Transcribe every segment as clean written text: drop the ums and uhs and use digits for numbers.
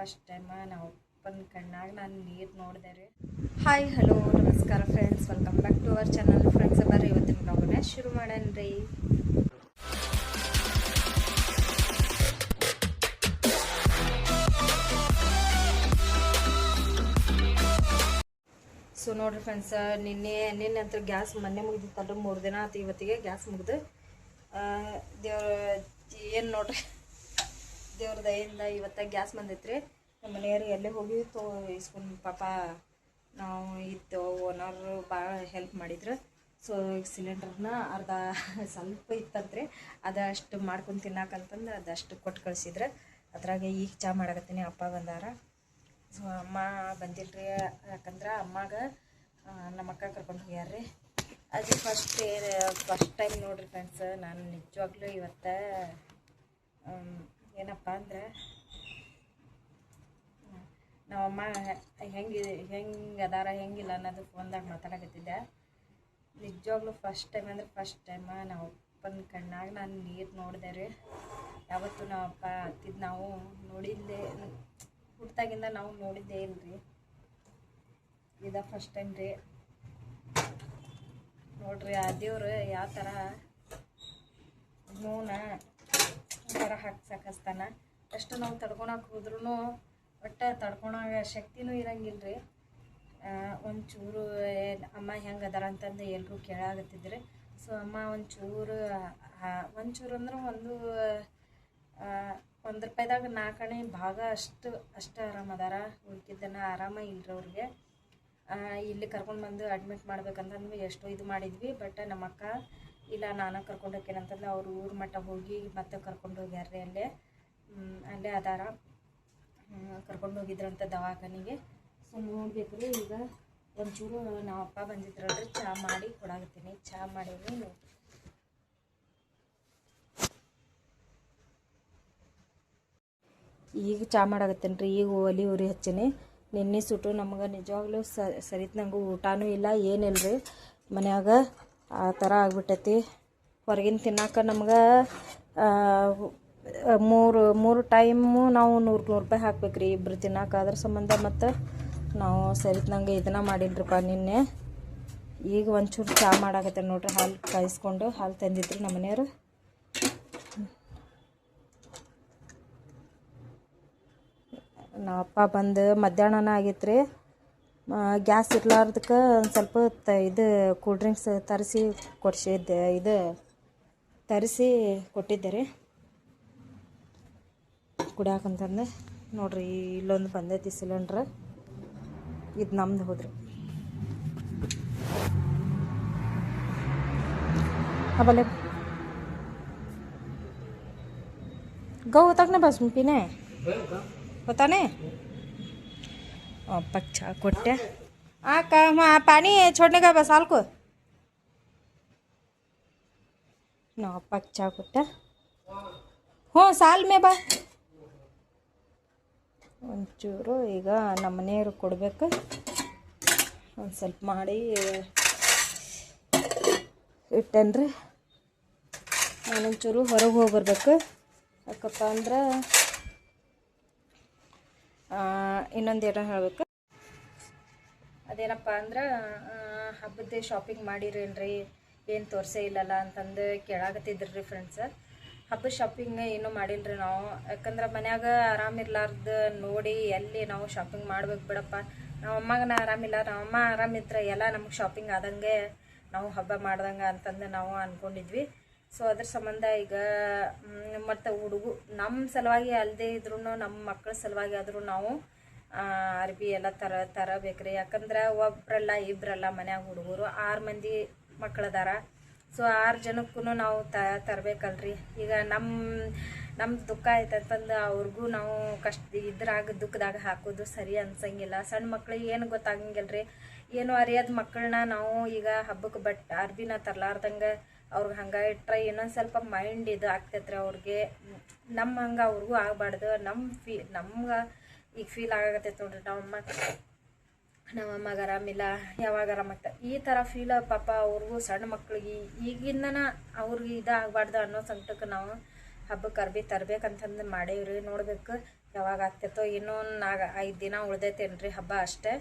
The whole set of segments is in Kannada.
ಫಸ್ಟ್ ಟೈಮ್ ನಾವು ಓಪನ್ ಕಣ್ಣಾಗ ನಾನು ನೀರು ನೋಡಿದೆ ರೀ. ಹಾಯ್ ಹಲೋ ನಮಸ್ಕಾರ friends, welcome back to our channel. Friends ಬರ್ರಿ ಇವತ್ತಿನ ಬ್ಲಾಗ್ನ ಶುರು ಮಾಡೋಣ. ಸೊ ನೋಡ್ರಿ ಫ್ರೆಂಡ್ಸ್, ನಿನ್ನೆ ಅಂತೂ ಗ್ಯಾಸ್ ಮೊನ್ನೆ ಮುಗಿದಿತ್ತಲ್ರಿ, 3 ದಿನ ಆಯ್ತು ಇವತ್ತಿಗೆ ಗ್ಯಾಸ್ ಮುಗಿದು. ದೇವ್ರ ಏನು ನೋಡ್ರಿ, ದೇವ್ರ ದಯಿಂದ ಇವತ್ತ ಗ್ಯಾಸ್ ಬಂದೈತ್ರಿ. ನಮ್ಮ ಮನೆಯವ್ರು ಎಲ್ಲೇ ಹೋಗಿ ಇಸ್ಕೊಂಡು ಪಾಪ ನಾವು ಇದ್ದು ಓನರು ಭಾಳ ಹೆಲ್ಪ್ ಮಾಡಿದ್ರು. ಸೊ ಸಿಲಿಂಡ್ರನ್ನ ಅರ್ಧ ಸ್ವಲ್ಪ ಇತ್ತಂತ್ರಿ, ಅದಷ್ಟು ಮಾಡ್ಕೊಂಡು ತಿನ್ನಕಂತಂದು ಅದಷ್ಟು ಕೊಟ್ಟು ಕಳಿಸಿದ್ರೆ. ಅದ್ರಾಗ ಈಗ ಚಹಾ ಮಾಡಕತ್ತೀನಿ. ಅಪ್ಪ ಬಂದಾರ, ಸೊ ಅಮ್ಮ ಬಂದಿಲ್ರಿ, ಯಾಕಂದ್ರೆ ಅಮ್ಮಾಗ ನಮ್ಮ ಅಕ್ಕ ಕರ್ಕೊಂಡು ಹೋಗ್ಯಾರ್ರಿ. ಅದು ಫಸ್ಟ್ ಟೈಮ್ ನೋಡ್ರಿ ಫ್ರೆಂಡ್ಸ್, ನಾನು ನಿಜವಾಗ್ಲೂ ಇವತ್ತು ಏನಪ್ಪ ಅಂದ್ರೆ ನಮ್ಮಮ್ಮ ಹೆಂಗೆ ಅದಾರ ಹೆಂಗಿಲ್ಲ ಅನ್ನೋದು ಫೋನ್ದಾಗ ಮಾತಾಡಕತ್ತಿದ್ದೆ. ನಿಜವಾಗ್ಲೂ ಫಸ್ಟ್ ಟೈಮ್ ನಾವು ಓಪನ್ ಕಣ್ಣಾಗ ನಾನು ನೀರು ನೋಡಿದೆ ರೀ. ಯಾವತ್ತೂ ನಾವು ಅಪ್ಪ ಹತ್ತಿದ್ದು ನಾವು ನೋಡಿದ್ದೆ, ಹುಟ್ಟಾಗಿಂದ ನಾವು ನೋಡಿದ್ದೇ ಇಲ್ರಿ, ಇದು ಫಸ್ಟ್ ಟೈಮ್ ರೀ. ನೋಡ್ರಿ ಆ ದೇವ್ರು ಯಾವ ಥರ ನೋನ ಥರ ಹಾಕ್ಸಕಸ್ತಾನ. ಅಷ್ಟು ನಾವು ತಡ್ಕೊಳಕ್ಕೆ ಹೋದ್ರೂ ಒಟ್ಟು ತಡ್ಕೊಳೋ ಶಕ್ತಿನೂ ಇರಂಗಿಲ್ಲ ರೀ. ಒಂಚೂರು ಅಮ್ಮ ಹೆಂಗೆ ಅದಾರ ಅಂತಂದು ಎಲ್ಲರೂ ಕೇಳಾಗತ್ತಿದ್ರಿ. ಸೊ ಅಮ್ಮ ಒಂಚೂರು ಅಂದ್ರೆ ಒಂದು ರೂಪಾಯಿದಾಗ 4 ಭಾಗ ಅಷ್ಟು ಆರಾಮದಾರ. ಉಳ್ಕಿದ್ದನ್ನು ಆರಾಮ ಇಲ್ಲರಿ ಅವ್ರಿಗೆ. ಇಲ್ಲಿ ಕರ್ಕೊಂಡು ಬಂದು ಅಡ್ಮಿಟ್ ಮಾಡ್ಬೇಕಂತಂದು ಎಷ್ಟೋ ಇದು ಮಾಡಿದ್ವಿ. ಬಟ್ ನಮ್ಮ ಅಕ್ಕ ಇಲ್ಲ ನಾನು ಕರ್ಕೊಂಡು ಹೋಗ್ತೇನಂತಂದು ಅವ್ರು ಊರು ಮಟ್ಟ ಹೋಗಿ ಮತ್ತೆ ಕರ್ಕೊಂಡು ಹೋಗ್ಯಾರ್ರಿ. ಅಲ್ಲೇ ಅದಾರ, ಕರ್ಕೊಂಡು ಹೋಗಿದ್ರಂತ ದವಾಖಾನಿಗೆ. ಸೊ ನೋಡ್ಬೇಕು ರೀ. ಈಗ ಒಂಚೂರು ನಾವು ಅಪ್ಪ ಬಂದಿದ್ರಲ್ರಿ, ಚಹಾ ಮಾಡಿ ಕೊಡಾಕತ್ತೀನಿ. ಚಹಾ ಮಾಡೀನಿ, ಈಗ ಚಹಾ ಮಾಡಾಕತ್ತೇನೆ ರೀ. ಈಗ ಒಲಿ ಉರಿ ಹಚ್ಚೀನಿ. ನಿನ್ನೆ ಸುಟ್ಟು ನಮ್ಗೆ ನಿಜವಾಗ್ಲೂ ಸರಿತ್ ನಂಗೆ ಊಟನೂ ಇಲ್ಲ ಏನಿಲ್ಲ ರೀ. ಮನ್ಯಾಗ ಆ ಥರ ಆಗ್ಬಿಟ್ಟೈತಿ. ಹೊರಗಿನ ತಿನ್ನಕ್ಕೆ ನಮ್ಗೆ 3 ಟೈಮು ನಾವು 100 ರೂಪಾಯಿ ಹಾಕ್ಬೇಕು ರೀ ಇಬ್ಬರು ತಿನ್ನಕ್ಕೆ. ಅದ್ರ ಸಂಬಂಧ ಮತ್ತು ನಾವು ಸರಿತ್ ನಂಗೆ ಇದನ್ನು ಮಾಡಿಲ್ರಿಪ್ಪ ನಿನ್ನೆ. ಈಗ ಒಂಚೂರು ಚಹಾ ಮಾಡಾಕತ್ತೇನೆ ನೋಡ್ರಿ. ಹಾಲು ಕಾಯಿಸ್ಕೊಂಡು ಹಾಲು ತಂದಿದ್ರಿ ನಮ್ಮ ಮನೆಯವರು. ನಾವಪ್ಪ ಬಂದು ಮಧ್ಯಾಹ್ನನ ಆಗೈತೆ ರೀ. ಗ್ಯಾಸ್ ಇರ್ಲಾರ್ದಕ್ಕೆ ಒಂದು ಸ್ವಲ್ಪ ಇದು ಕೂಲ್ ಡ್ರಿಂಕ್ಸ್ ತರಿಸಿ ಕೊಟ್ಟಿದ್ದೆ ರೀ ಕುಡಿಯಾಕಂತಂದು. ನೋಡ್ರಿ ಇಲ್ಲೊಂದು ಬಂದೈತಿ ಸಿಲಿಂಡ್ರ್, ಇದು ನಮ್ದು ಹೋದ್ರಿ. ಆಮೇಲೆ गौ तक ना बस पीने होता ने पक्षा कोट्या पानी छोड़ने का बस हाल को ना पक्षा कोट्या हो साल में बा ಒಂಚೂರು ಈಗ ನಮ್ಮ ಮನೆಯವರು ಕೊಡಬೇಕು. ಒಂದು ಸ್ವಲ್ಪ ಮಾಡಿ ಇಟ್ಟೇನ್ರಿ. ನಾನೊಂಚೂರು ಹೊರಗೆ ಹೋಗಿ ಬರ್ಬೇಕು. ಯಾಕಪ್ಪ ಅಂದ್ರೆ ಇನ್ನೊಂದು ಏನೋ ಹೇಳಬೇಕು. ಅದೇನಪ್ಪ ಅಂದ್ರೆ ಹಬ್ಬದ ಶಾಪಿಂಗ್ ಮಾಡಿರೇನ್ರಿ, ಏನು ತೋರಿಸೇ ಇಲ್ಲಲ್ಲ ಅಂತಂದು ಕೇಳಾಕತ್ತಿದ್ರಿ ಫ್ರೆಂಡ್ಸ್. ಹಬ್ಬದ ಶಾಪಿಂಗ್ ಏನೂ ಮಾಡಿಲ್ರಿ ನಾವು. ಯಾಕಂದ್ರೆ ಮನ್ಯಾಗ ಆರಾಮಿರ್ಲಾರ್ದು ನೋಡಿ ಎಲ್ಲಿ ನಾವು ಶಾಪಿಂಗ್ ಮಾಡ್ಬೇಕು ಬಿಡಪ್ಪ. ನಮ್ಮ ಅಮ್ಮಗನ ಆರಾಮಿಲ್ಲ, ನಮ್ಮಮ್ಮ ಆರಾಮಿದ್ರೆ ಎಲ್ಲ ನಮ್ಗೆ ಶಾಪಿಂಗ್ ಆದಂಗೆ ನಾವು ಹಬ್ಬ ಮಾಡ್ದಂಗೆ ಅಂತಂದು ನಾವು ಅಂದ್ಕೊಂಡಿದ್ವಿ. ಸೊ ಅದ್ರ ಸಂಬಂಧ ಈಗ ಮತ್ತು ನಮ್ಮ ಸಲುವಾಗಿ ಅಲ್ಲದೆ ಇದ್ರೂ ನಮ್ಮ ಮಕ್ಕಳ ಸಲುವಾಗಿ ಆದರೂ ನಾವು ಅರ್ಬಿ ಎಲ್ಲ ತರಬೇಕ್ರಿ. ಯಾಕಂದ್ರೆ ಒಬ್ಬರಲ್ಲ ಇಬ್ಬರಲ್ಲ ಮನ್ಯಾಗ ಹುಡುಗರು 6 ಮಂದಿ ಮಕ್ಕಳದಾರ. ಸೊ 6 ಜನಕ್ಕೂ ನಾವು ತರಬೇಕಲ್ರಿ. ಈಗ ನಮ್ಮ ದುಃಖ ಆಯ್ತಂತಂದು ಅವ್ರಿಗೂ ನಾವು ಇದ್ರಾಗ ದುಃಖದಾಗ ಹಾಕೋದು ಸರಿ ಅನ್ಸಂಗಿಲ್ಲ. ಸಣ್ಣ ಮಕ್ಳಿಗೆ ಏನು ಗೊತ್ತಾಗಂಗಿಲ್ಲ ರೀ, ಏನು ಅರಿಯೋದು ಮಕ್ಕಳನ್ನ ನಾವು ಈಗ ಹಬ್ಬಕ್ಕೆ ಅರ್ಬಿನ ತರಲಾರ್ದಂಗೆ ಅವ್ರಿಗೆ ಹಂಗೆ ಇಟ್ಟರೆ ಇನ್ನೊಂದು ಸ್ವಲ್ಪ ಮೈಂಡ್ ಇದು ಆಗ್ತೈತ್ರಿ ಅವ್ರಿಗೆ. ನಮ್ಮ ಹಂಗೆ ಅವ್ರಿಗೂ ಆಗಬಾರ್ದು. ನಮ್ಗೆ ಈಗ ಫೀಲ್ ಆಗತ್ತೈತೆ ನೋಡ್ರಿ, ನಮ್ಮಮ್ಮಗೆ ಆರಾಮಿಲ್ಲ, ಯಾವಾಗ ಆರಾಮಾಗ್ತ ಈ ಥರ ಫೀಲ್ ಪಾಪ ಅವ್ರಿಗೂ ಸಣ್ಣ ಮಕ್ಳಿಗೆ ಈಗಿಂದನ ಅವ್ರಿಗೆ ಇದಾಗಬಾರ್ದು ಅನ್ನೋ ಸಂಕಟಕ್ಕೆ ನಾವು ಹಬ್ಬಕ್ಕೆ ಅರ್ಬಿ ತರ್ಬೇಕಂತಂದು ಮಾಡೇವ್ರಿ. ನೋಡ್ಬೇಕು ಯಾವಾಗ ಆಗ್ತೈತೋ ಇನ್ನೊಂದು 5 ದಿನ ಉಳ್ದೈತೇನ್ರಿ ಹಬ್ಬ ಅಷ್ಟೇ.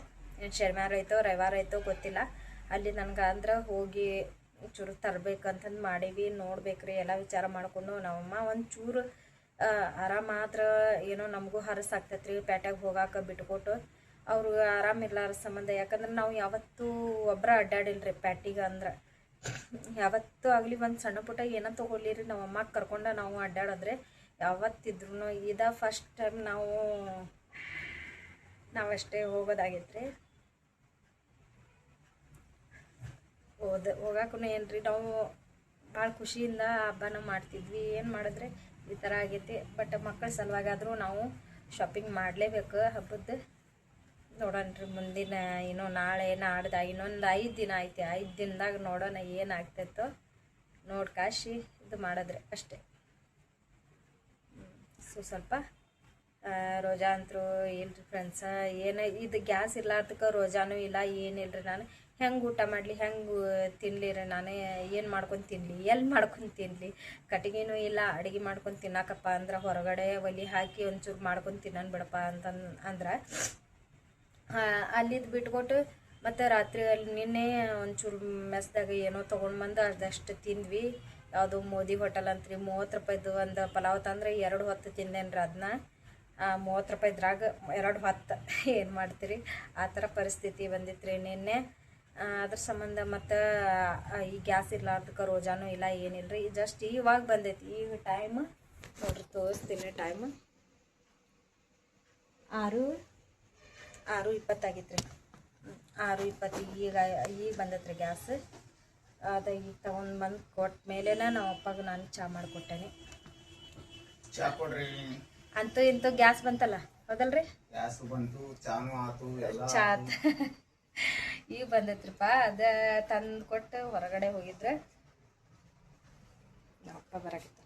ಏನು ಶನಿವಾರ ಐತೋ ರವಿವಾರ ಐತೋ ಗೊತ್ತಿಲ್ಲ. ಅಲ್ಲಿ ನನಗೆ ಅಂದ್ರೆ ಹೋಗಿ ಚೂರು ತರಬೇಕಂತಂದು ಮಾಡೀವಿ. ನೋಡ್ಬೇಕ್ರಿ ಎಲ್ಲ ವಿಚಾರ ಮಾಡಿಕೊಂಡು ನಮ್ಮಮ್ಮ ಒಂಚೂರು ಆರಾಮಾದ್ರ ಏನೋ ನಮಗೂ ಹರಸಾಗ್ತೈತ್ರಿ. ಪೇಟೆಗೆ ಹೋಗಾಕ ಬಿಟ್ಕೊಟ್ಟು ಅವ್ರಿಗೆ ಆರಾಮಿರ್ಲಾರ ಸಂಬಂಧ. ಯಾಕಂದ್ರೆ ನಾವು ಯಾವತ್ತೂ ಒಬ್ಬರ ಅಡ್ಡಾಡಿಲ್ರಿ ಪ್ಯಾಟಿಗೆ. ಅಂದ್ರೆ ಯಾವತ್ತೂ ಆಗಲಿ ಒಂದು ಸಣ್ಣ ಪುಟ್ಟ ಏನೋ ತೊಗೊಳ್ಳಿರಿ ನಮ್ಮಮ್ಮ ಕರ್ಕೊಂಡು ನಾವು ಅಡ್ಡಾಡಿದ್ರೆ ಯಾವತ್ತಿದ್ರು ಇದ ಫಸ್ಟ್ ಟೈಮ್ ನಾವಷ್ಟೇ ಹೋಗೋದಾಗೈತ್ರಿ. ಹೋಗಾಕು ಏನ್ರಿ ನಾವು ಭಾಳ ಖುಷಿಯಿಂದ ಹಬ್ಬನ ಮಾಡ್ತಿದ್ವಿ. ಏನು ಮಾಡಿದ್ರೆ ಈ ಥರ ಆಗೈತಿ. ಬಟ್ ಮಕ್ಕಳ ಸಲುವಾಗಾದರೂ ನಾವು ಶಾಪಿಂಗ್ ಮಾಡಲೇಬೇಕು ಹಬ್ಬದ್ದು. ನೋಡೋಣ್ರಿ ಮುಂದಿನ ಇನ್ನೂ ನಾಳೆ ನಾಡ್ದು ಇನ್ನೊಂದು 5 ದಿನ ಐತಿ. 5 ದಿನದಾಗ ನೋಡೋಣ ಏನಾಗ್ತೈತೋ ನೋಡಿ ಕಾಶಿ ಇದು ಮಾಡಿದ್ರೆ ಅಷ್ಟೇ. ಸ್ವಲ್ಪ ರೋಜಾ ಅಂತರೂ ಇಲ್ರಿ ಫ್ರೆಂಡ್ಸ. ಏನು ಇದು ಗ್ಯಾಸ್ ಇರ್ಲಾರ್ದಕ್ಕೆ ರೋಜಾನೂ ಇಲ್ಲ, ಏನಿಲ್ಲರಿ. ನಾನು ಹೆಂಗೆ ಊಟ ಮಾಡಲಿ, ಹೆಂಗೆ ತಿನ್ನಲಿ ರೀ? ನಾನು ಏನು ಮಾಡ್ಕೊಂಡು ತಿನ್ನಲಿ, ಎಲ್ಲಿ ಮಾಡ್ಕೊಂಡು ತಿನ್ನಲಿ? ಕಟ್ಟಿಗೆನೂ ಇಲ್ಲ, ಅಡುಗೆ ಮಾಡ್ಕೊಂಡು ತಿನ್ನಕಪ್ಪ ಅಂದ್ರೆ ಹೊರಗಡೆ ಒಲೆ ಹಾಕಿ ಒಂಚೂರು ಮಾಡ್ಕೊಂಡು ತಿನ್ನೋಣ ಬಿಡಪ್ಪ ಅಂದ್ರೆ ಅಲ್ಲಿದ್ದು ಬಿಟ್ಕೊಟ್ಟು ಮತ್ತು ರಾತ್ರಿ ಅಲ್ಲಿ ನಿನ್ನೆ ಒಂಚೂರು ಮೆಸ್ದಾಗ ಏನೋ ತೊಗೊಂಡು ಬಂದು ಅದಷ್ಟು ತಿಂದ್ವಿ. ಯಾವುದು ಮೋದಿ ಹೋಟೆಲ್ ಅಂತ್ರಿ, 30 ರೂಪಾಯಿದು ಒಂದು ಪಲಾವ್ ತಂದ್ರೆ 2 ಹೊತ್ತು ತಿಂದೇನ್ರಿ. ಅದನ್ನ 30 ರೂಪಾಯಿದ್ರಾಗ 2 ಹೊತ್ತು ಏನು ಮಾಡ್ತೀರಿ? ಆ ಥರ ಪರಿಸ್ಥಿತಿ ಬಂದಿತ್ತು ನಿನ್ನೆ. ಅದ್ರ ಸಂಬಂಧ ಮತ್ತು ಈ ಗ್ಯಾಸ್ ಇರ್ಲಾರ್ದಕ್ಕೆ ರೋಜಾನೂ ಇಲ್ಲ, ಏನಿಲ್ಲ ರೀ. ಜಸ್ಟ್ ಇವಾಗ ಬಂದೈತಿ. ಈಗ ಟೈಮ್ ನೋಡ್ರಿ ತೋರಿಸ್ತೀನಿ. ಟೈಮ್ 6:20 ಆಗಿತ್ತು ರೀ. 6:20 ಈಗ ಬಂದೈತ್ರಿ ಗ್ಯಾಸ್. ಅದು ಈಗ ತೊಗೊಂಡು ಬಂದು ಕೊಟ್ಟ ಮೇಲೆ ನಮ್ಮ ಅಪ್ಪಗೆ ನಾನು ಚಹಾ ಮಾಡಿಕೊಟ್ಟೇನೆ. ಚಹಾ ಕೊಡ್ರಿ ಅಂತೂ ಇಂತೂ ಗ್ಯಾಸ್ ಬಂತಲ್ಲ, ಹೌದಲ್ರಿ? ಗ್ಯಾಸ್ ಬಂತು, ಚಾನು ಆತು, ಚಾ ಈಗ ಬಂದೈತ್ರಿಪ್ಪ. ಅದ ತಂದು ಕೊಟ್ಟು ಹೊರಗಡೆ ಹೋಗಿದ್ರೆ ನಮ್ಮ ಅಪ್ಪ ಬರಾಕಿತ್ತು.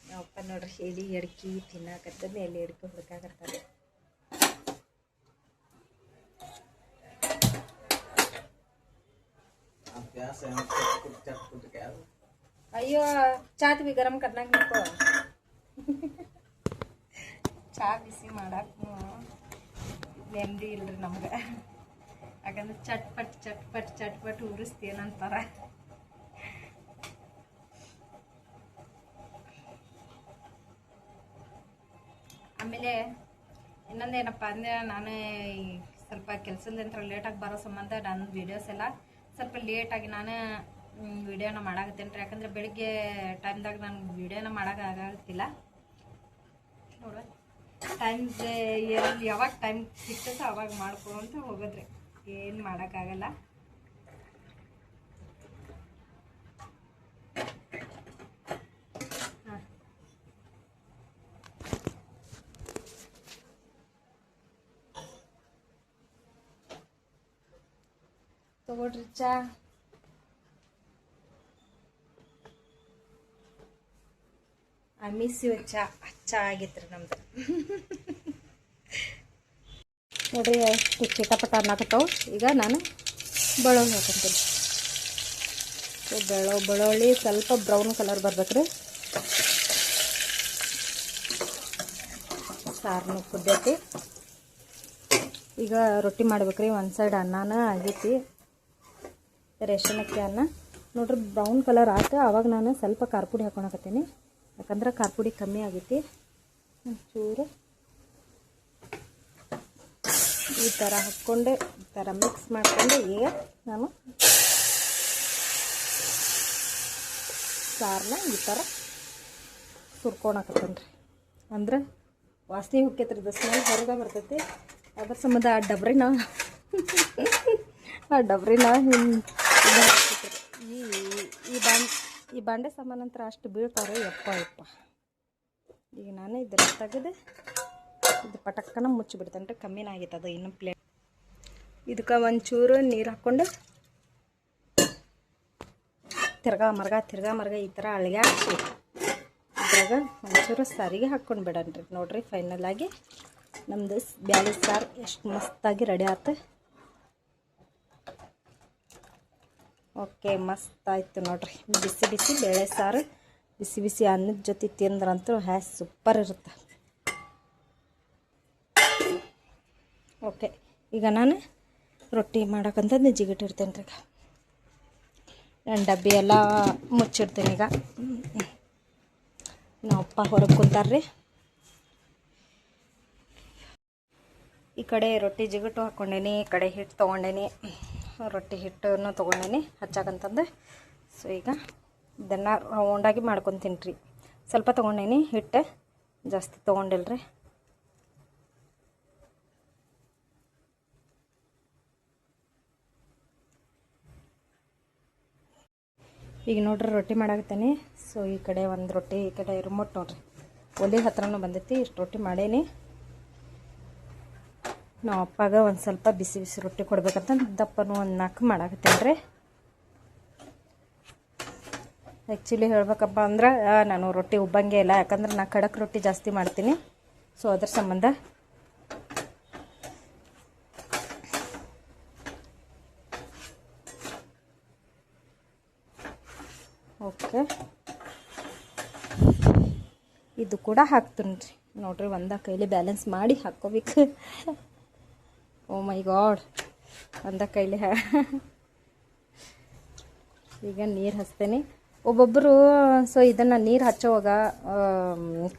ನಮ್ಮಪ್ಪ ನೋಡ್ರಿ ಎಲೆ ಅಡ್ಕಿ ತಿನ್ನಾಕತ್ತದ, ಎಲೆ ಅಡ್ಕಿ ಹುಡುಕಾಕತ್ತಾರೆ. ಅಯ್ಯೋ ಚಾತ್ ಬಿ ಗರಂ ಕರ್ನಾಕ नको. ಚಾ ಬಿಸಿ ಮಾಡಕ್ಕೂ ನೆಮ್ಮದಿ ಇಲ್ರಿ ನಮ್ಗೆ. ಯಾಕಂದ್ರೆ ಚಟ್ಪಟ್ ಉರಿಸ್ತೀನಂತಾರ. ಆಮೇಲೆ ಇನ್ನೊಂದೇನಪ್ಪ ಅಂದರೆ ನಾನು ಸ್ವಲ್ಪ ಕೆಲಸದಿಂದ ಲೇಟಾಗಿ ಬರೋ ಸಂಬಂಧ ನನ್ನ ವೀಡಿಯೋಸ್ ಎಲ್ಲ ಸ್ವಲ್ಪ ಲೇಟಾಗಿ ನಾನು ವೀಡಿಯೋನ ಮಾಡಾಕತ್ತೇನೆ ರೀ. ಯಾಕಂದರೆ ಬೆಳಿಗ್ಗೆ ಟೈಮ್ದಾಗ ನಾನು ವೀಡಿಯೋನ ಮಾಡೋಕ್ಕಾಗತ್ತಿಲ್ಲ. ನೋಡ್ರಿ ಟೈಮ್ ಯಾವಾಗ ಟೈಮ್ ಸಿಗ್ತೈತೋ ಅವಾಗ ಮಾಡ್ಕೊಂತ ಹೋಗೋದ್ರಿ, ಏನು ಮಾಡೋಕ್ಕಾಗಲ್ಲ. ತಗೊಳ್ರಿ ಚಾ. ಮಿಸ್ ಯು ಚಾ ಆಗಿತ್ತು ರೀ ನಮ್ದು. ನೋಡ್ರಿ ಎಷ್ಟು ಚಿಟಪಟ ಅನ್ನಕತ್ತಾವ. ಈಗ ನಾನು ಬೆಳ್ಳುಳ್ಳಿ ಹಾಕೊಂತೀನಿ. ಬೆಳ್ಳುಳ್ಳಿ ಸ್ವಲ್ಪ ಬ್ರೌನ್ ಕಲರ್ ಬರ್ಬೇಕ್ರಿ. ಸಾರನ್ನು ಕುದ್ದೈತಿ. ಈಗ ರೊಟ್ಟಿ ಮಾಡ್ಬೇಕ್ರಿ. ಒಂದು ಸೈಡ್ ಅನ್ನನ ಆಗೈತಿ, ರೇಷನ್ ಅಕ್ಕಿ ಅನ್ನ. ನೋಡ್ರಿ ಬ್ರೌನ್ ಕಲರ್ ಆಯ್ತು. ಆವಾಗ ನಾನು ಸ್ವಲ್ಪ ಖಾರ ಪುಡಿ ಹಾಕೊಳಕತ್ತೀನಿ. ಯಾಕಂದ್ರೆ ಖಾರ ಪುಡಿ ಕಮ್ಮಿ ಆಗೈತಿ. ಒಂಚೂರು ಈ ಥರ ಹಾಕ್ಕೊಂಡು ಈ ಥರ ಮಿಕ್ಸ್ ಮಾಡಿಕೊಂಡು ಈಗ ನಾನು ಸಾರನ್ನ ಈ ಥರ ಸುರ್ಕೊಳಕತ್ತೇನೆ ರೀ. ಅಂದ್ರೆ ವಾಸನೆ ಹೋಗ್ತೈತೆ ರೀ, ಸ್ಮೆಲ್ ಹೊರಗೆ ಬರ್ತೈತಿ. ಅದ್ರ ಸಂಬಂಧ ಆ ಡಬ್ರಿನ ಈ ಬಾಂಡೆ ಸಾಮಾನಂತರ ಅಷ್ಟು ಬೀಳ್ತಾರೆ. ಯಪ್ಪ ಈಗ ನಾನು ಇದನ್ನು ತೆಗೆದು ಇದು ಪಟಕ್ಕನ ಮುಚ್ಚಿಬಿಡ್ತೇನೆ ರೀ. ಕಮ್ಮಿನ ಆಗೈತೆ ಅದು ಇನ್ನೂ ಪ್ಲೇಟ್. ಇದಕ್ಕೆ ಒಂಚೂರು ನೀರು ಹಾಕ್ಕೊಂಡು ತಿರ್ಗಾ ಮರ್ಗ ಈ ಥರ ಅಳ್ಗ್ಯಾಡ್ಸಿ ಇದ್ರಾಗ ಒಂಚೂರು ಸಾರಿಗೆ ಹಾಕ್ಕೊಂಡು ಬಿಡೋಣ ರೀ. ನೋಡಿರಿ ಫೈನಲ್ ಆಗಿ ನಮ್ಮದು ಬ್ಯಾಳೆ ಸಾರು ಎಷ್ಟು ಮಸ್ತಾಗಿ ರೆಡಿ ಆಯ್ತು. ಓಕೆ, ಮಸ್ತ್ ಆಯಿತು ನೋಡ್ರಿ. ಬಿಸಿ ಬಿಸಿ ಬೇಳೆ ಸಾರು ಬಿಸಿ ಬಿಸಿ ಅನ್ನದ ಜೊತೆ ತಿಂದ್ರಂತೂ ಸೂಪರ್ ಇರುತ್ತೆ. ಓಕೆ, ಈಗ ನಾನು ರೊಟ್ಟಿ ಮಾಡೋಕ್ಕಂತಂದು ಜಿಗಿಟ್ಟಿರ್ತೇನೆ ರೀ. ಈಗ ನಾನು ಡಬ್ಬಿ ಎಲ್ಲ ಮುಚ್ಚಿಡ್ತೀನಿ. ಈಗ ನಮ್ಮಪ್ಪ ಹೊರಗೆ ಕುಂತಾರ್ರಿ. ಈ ಕಡೆ ರೊಟ್ಟಿ ಜಿಗಿಟು ಹಾಕ್ಕೊಂಡೇನಿ, ಈ ಕಡೆ ಹಿಟ್ಟು ತೊಗೊಂಡೇನಿ, ರೊಟ್ಟಿ ಹಿಟ್ಟನ್ನು ತೊಗೊಂಡೇನಿ ಹಚ್ಚಾಕಂತಂದು. ಸೊ ಈಗ ಇದನ್ನು ರೌಂಡಾಗಿ ಮಾಡ್ಕೊತೀನಿ ರೀ. ಸ್ವಲ್ಪ ತೊಗೊಂಡೇನಿ ಹಿಟ್ಟು, ಜಾಸ್ತಿ ತೊಗೊಂಡಿಲ್ರಿ. ಈಗ ನೋಡ್ರಿ ರೊಟ್ಟಿ ಮಾಡಾಕತ್ತೇನೆ. ಸೊ ಈ ಕಡೆ ಒಂದು ರೊಟ್ಟಿ, ಈ ಕಡೆ ರಿಮೋಟ್ ನೋಡ್ರಿ ಒಲೆ ಹತ್ರನೂ ಬಂದೈತಿ. ಇಷ್ಟು ರೊಟ್ಟಿ ಮಾಡೇನಿ. ನಾವು ಅಪ್ಪಾಗ ಒಂದು ಸ್ವಲ್ಪ ಬಿಸಿ ಬಿಸಿ ರೊಟ್ಟಿ ಕೊಡ್ಬೇಕಂತ ದಪ್ಪನೂ ಒಂದು 4 ಮಾಡಾಕತ್ತೇನೆ ರೀ. ಆ್ಯಕ್ಚುಲಿ ಹೇಳ್ಬೇಕಪ್ಪ ಅಂದ್ರೆ ನಾನು ರೊಟ್ಟಿ ಉಬ್ಬಂಗೆ ಇಲ್ಲ, ಯಾಕಂದ್ರೆ ನಾನು ಖಡಕ್ ರೊಟ್ಟಿ ಜಾಸ್ತಿ ಮಾಡ್ತೀನಿ. ಸೊ ಅದ್ರ ಸಂಬಂಧ ಓಕೆ, ಇದು ಕೂಡ ಹಾಕ್ತೀನಿ ರೀ. ನೋಡ್ರಿ ಒಂದ ಕೈಲಿ ಬ್ಯಾಲೆನ್ಸ್ ಮಾಡಿ ಹಾಕ್ಕೋಬೇಕು. ಓ ಮೈ ಗಾಡ್, ಒಂದ ಕೈಲಿ ಈಗ ನೀರು ಹಚ್ತೇನೆ. ಒಬ್ಬೊಬ್ಬರು ಸೊ ಇದನ್ನು ನೀರು ಹಚ್ಚೋವಾಗ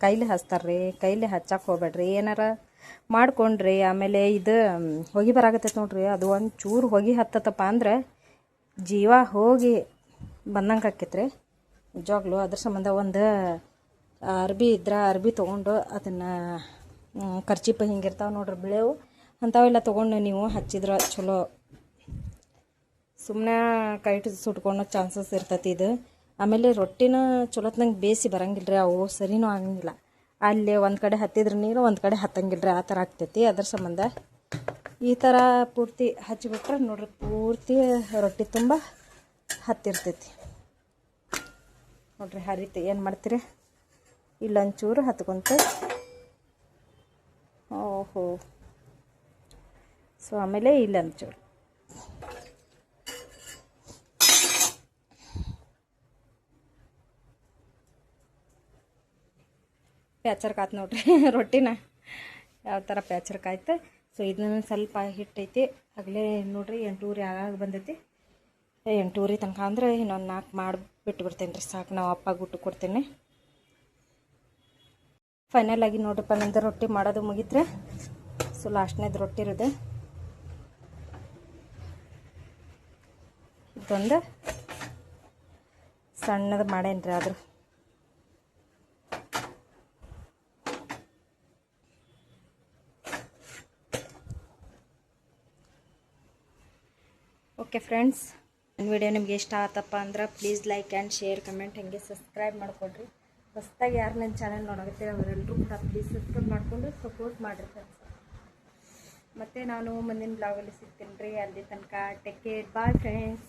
ಕೈಲಿ ಹಚ್ತಾರ್ರಿ. ಕೈಲಿ ಹಚ್ಚಕ್ಕೆ ಹೋಗ್ಬೇಡ್ರಿ, ಏನಾರ ಮಾಡ್ಕೊಂಡ್ರಿ ಆಮೇಲೆ ಇದು ಹೊಗೆ ಬರಾಕತ್ತೈತೆ ನೋಡ್ರಿ. ಅದು ಒಂದು ಚೂರು ಹೊಗೆ ಹತ್ತತ್ತಪ್ಪ ಅಂದ್ರೆ ಜೀವ ಹೋಗಿ ಬಂದಂಗೆ ಆಕೈತ್ರಿ ನಿಜವಾಗ್ಲೂ. ಅದ್ರ ಸಂಬಂಧ ಒಂದು ಅರ್ಬಿ ಇದ್ರೆ ಅರ್ಬಿ ತೊಗೊಂಡು ಅದನ್ನು ಕರ್ಚಿಪ ಹಿಂಗಿರ್ತಾವೆ ನೋಡ್ರಿ ಬಿಳೆವು, ಅಂಥವೆಲ್ಲ ತೊಗೊಂಡು ನೀವು ಹಚ್ಚಿದ್ರೆ ಚಲೋ. ಸುಮ್ಮನೆ ಕೈ ಸುಟ್ಕೊಳ್ಳೋ ಚಾನ್ಸಸ್ ಇರ್ತೈತಿ ಇದು. ಆಮೇಲೆ ರೊಟ್ಟಿನ ಚಲೋತ್ನಂಗೆ ಬೇಯಿಸಿ ಬರಂಗಿಲ್ಲ ರೀ, ಅವು ಸರಿನೂ ಆಗಂಗಿಲ್ಲ. ಅಲ್ಲಿ ಒಂದು ಕಡೆ ಹತ್ತಿದ್ರೆ ನೀರು, ಒಂದು ಕಡೆ ಹತ್ತಂಗಿಲ್ಲ ರೀ, ಆ ಥರ ಆಗ್ತೈತಿ. ಅದ್ರ ಸಂಬಂಧ ಈ ಥರ ಪೂರ್ತಿ ಹಚ್ಚಿಬಿಟ್ರೆ ನೋಡ್ರಿ ಪೂರ್ತಿ ರೊಟ್ಟಿ ತುಂಬ ಹತ್ತಿರ್ತೈತಿ ನೋಡ್ರಿ. ಹರಿತಿ ಏನು ಮಾಡ್ತೀರಿ, ಇಲ್ಲೊಂಚೂರು ಹತ್ಕೊಂತ. ಓಹೋ, ಸೊ ಆಮೇಲೆ ಇಲ್ಲೊಂಚೂರು ಪ್ಯಾಚರ್ಕಾಯ್ತು ನೋಡ್ರಿ ರೊಟ್ಟಿನ ಯಾವ ಥರ ಪ್ಯಾಚರ್ಕಾಯ್ತು. ಸೊ ಇದನ್ನ ಸ್ವಲ್ಪ ಹಿಟ್ಟೈತಿ, ಆಗಲೇ ನೋಡ್ರಿ 8:30 ಆಗಾಗ ಬಂದೈತಿ. 8:30 ತನಕ ಅಂದರೆ ಇನ್ನೊಂದು 4 ಮಾಡಿಬಿಟ್ಟು ಬಿಡ್ತೇನೆ ರೀ, ಸಾಕು. ನಾವು ಅಪ್ಪಾಗ ಊಟ ಕೊಡ್ತೇನೆ. ಫೈನಲ್ ಆಗಿ ನೋಡ್ರಪ್ಪ ನಂದು ರೊಟ್ಟಿ ಮಾಡೋದು ಮುಗಿದ್ರೆ. ಸೊ ಲಾಸ್ಟ್ನೇದು ರೊಟ್ಟಿ ಇರೋದು ಇದೊಂದು ಸಣ್ಣದು ಮಾಡೇನಿ ರೀ. ಆದರೂ ಓಕೆ ಫ್ರೆಂಡ್ಸ್, ನನ್ನ ವಿಡಿಯೋ ನಿಮ್ಗೆ ಇಷ್ಟ ಆತಪ್ಪ ಅಂದ್ರೆ please like and share, comment, ಹಾಗೆ ಸಬ್ಸ್ಕ್ರೈಬ್ ಮಾಡಿಕೊಡ್ರಿ. ಹೊಸದಾಗಿ ಯಾರು ನನ್ನ ಚಾನಲ್ ನೋಡೋಗುತ್ತೆ ಅವರೆಲ್ಲರೂ ಕೂಡ ಪ್ಲೀಸ್ ಸಬ್ಸ್ಕ್ರೈಬ್ ಮಾಡಿಕೊಂಡು ಸಪೋರ್ಟ್ ಮಾಡಿರಿ ಫ್ರೆಂಡ್ಸ್. ಮತ್ತು ನಾನು ಮುಂದಿನ ಬ್ಲಾಗಲ್ಲಿ ಸಿಗ್ತೀನಿ ರೀ. ಅಲ್ಲಿ ತನಕ ಟೇಕ್ ಕೇರ್, ಬಾಯ್ ಫ್ರೆಂಡ್ಸ್.